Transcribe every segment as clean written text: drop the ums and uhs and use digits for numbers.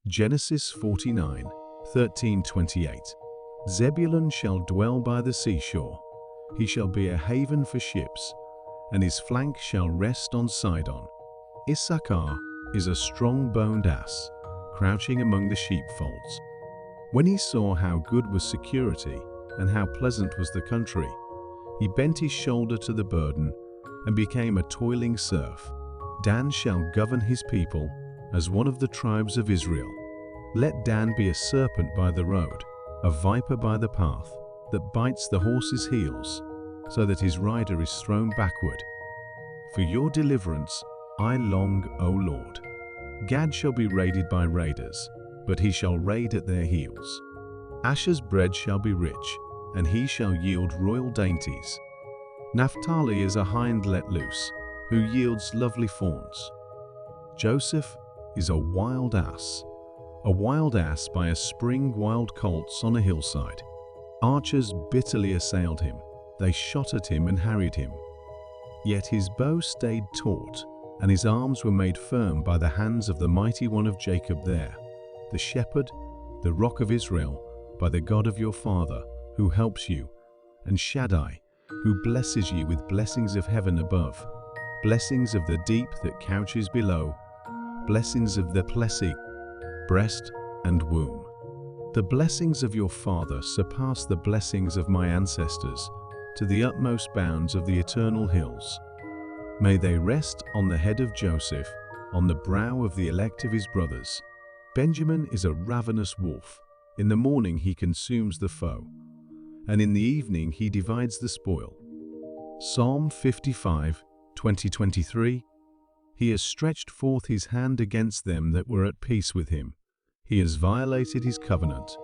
Genesis 49:13-28. Zebulun shall dwell by the seashore. He shall be a haven for ships, and his flank shall rest on Sidon. Issachar is a strong-boned ass, crouching among the sheepfolds. When he saw how good was security and how pleasant was the country, he bent his shoulder to the burden and became a toiling serf. Dan shall govern his people as one of the tribes of Israel. Let Dan be a serpent by the road, a viper by the path, that bites the horse's heels, so that his rider is thrown backward. For your deliverance I long, O Lord. Gad shall be raided by raiders, but he shall raid at their heels. Asher's bread shall be rich, and he shall yield royal dainties. Naphtali is a hind let loose, who yields lovely fawns. Joseph is a wild ass by a spring, wild colts on a hillside. Archers bitterly assailed him. They shot at him and harried him. Yet his bow stayed taut, and his arms were made firm by the hands of the mighty one of Jacob there, the shepherd, the rock of Israel, by the God of your father, who helps you, and Shaddai, who blesses you with blessings of heaven above, blessings of the deep that couches below, blessings of the plessy, breast and womb. The blessings of your father surpass the blessings of my ancestors to the utmost bounds of the eternal hills. May they rest on the head of Joseph, on the brow of the elect of his brothers. Benjamin is a ravenous wolf. In the morning he consumes the foe, and in the evening he divides the spoil. Psalm 55:20-23. He has stretched forth his hand against them that were at peace with him. He has violated his covenant.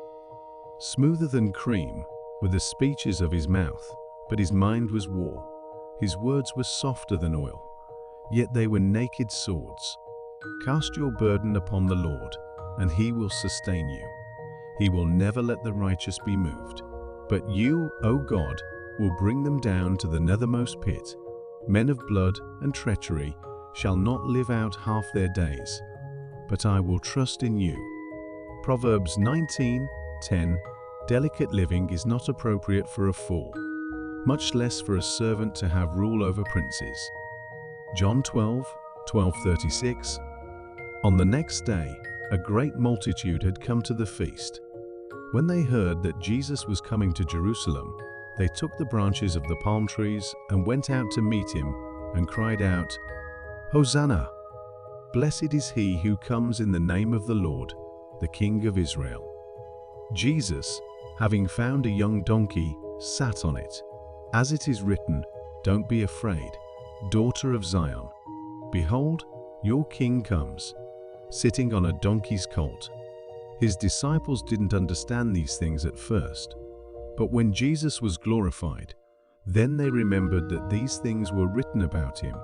Smoother than cream were the speeches of his mouth, but his mind was war. His words were softer than oil, yet they were naked swords. Cast your burden upon the Lord, and he will sustain you. He will never let the righteous be moved. But you, O God, will bring them down to the nethermost pit. Men of blood and treachery shall not live out half their days, but I will trust in you. Proverbs 19:10. Delicate living is not appropriate for a fool, much less for a servant to have rule over princes. John 12:12-36. On the next day, a great multitude had come to the feast. When they heard that Jesus was coming to Jerusalem, they took the branches of the palm trees and went out to meet him and cried out, Hosanna! Blessed is he who comes in the name of the Lord, the King of Israel. Jesus, having found a young donkey, sat on it. As it is written, Don't be afraid, daughter of Zion. Behold, your king comes, sitting on a donkey's colt. His disciples didn't understand these things at first, but when Jesus was glorified, then they remembered that these things were written about him,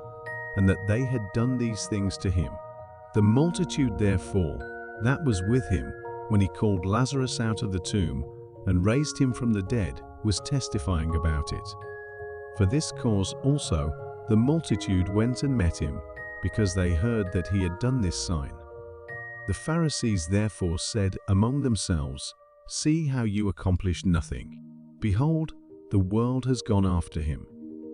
and that they had done these things to him. The multitude therefore that was with him when he called Lazarus out of the tomb and raised him from the dead was testifying about it. For this cause also the multitude went and met him, because they heard that he had done this sign. The Pharisees therefore said among themselves, See how you accomplish nothing. Behold, the world has gone after him.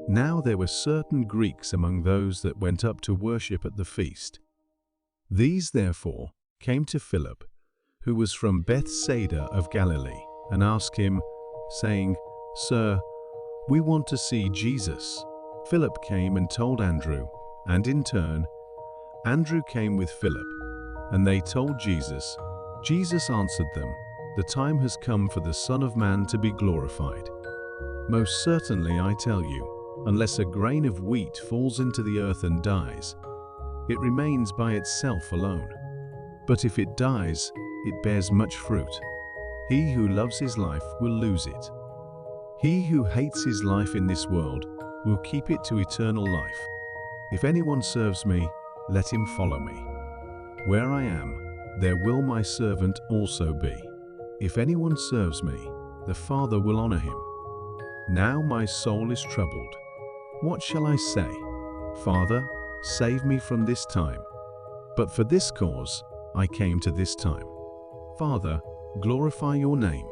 Now there were certain Greeks among those that went up to worship at the feast. These therefore came to Philip, who was from Bethsaida of Galilee, and asked him, saying, Sir, we want to see Jesus. Philip came and told Andrew, and in turn, Andrew came with Philip, and they told Jesus. Jesus answered them, The time has come for the Son of Man to be glorified. Most certainly I tell you, unless a grain of wheat falls into the earth and dies, it remains by itself alone. But if it dies, it bears much fruit. He who loves his life will lose it. He who hates his life in this world will keep it to eternal life. If anyone serves me, let him follow me. Where I am, there will my servant also be. If anyone serves me, the Father will honor him. Now my soul is troubled. What shall I say? Father, save me from this time. But for this cause I came to this time. "Father, glorify your name."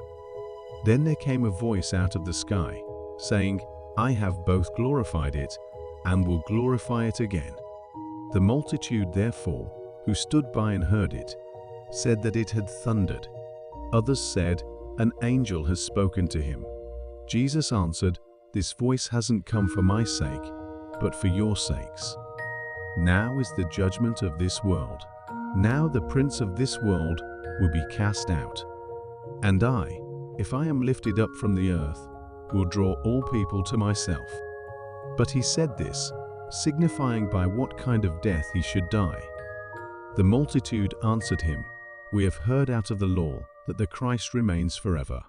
Then there came a voice out of the sky, saying, "I have both glorified it, and will glorify it again." The multitude, therefore, who stood by and heard it, said that it had thundered. Others said, "An angel has spoken to him." Jesus answered, "This voice hasn't come for my sake, but for your sakes. Now is the judgment of this world. Now the prince of this world will be cast out. And I, if I am lifted up from the earth, will draw all people to myself." But he said this, signifying by what kind of death he should die. The multitude answered him, "We have heard out of the law that the Christ remains forever.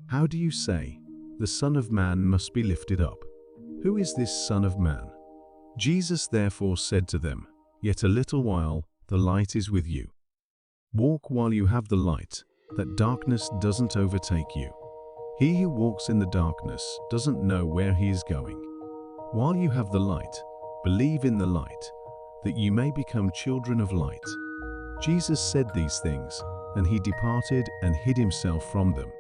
How do you say, 'The Son of Man must be lifted up'? Who is this Son of Man?" Jesus therefore said to them, "Yet a little while the light is with you. Walk while you have the light, that darkness doesn't overtake you. He who walks in the darkness doesn't know where he is going. While you have the light, believe in the light, that you may become children of light." Jesus said these things, and he departed and hid himself from them.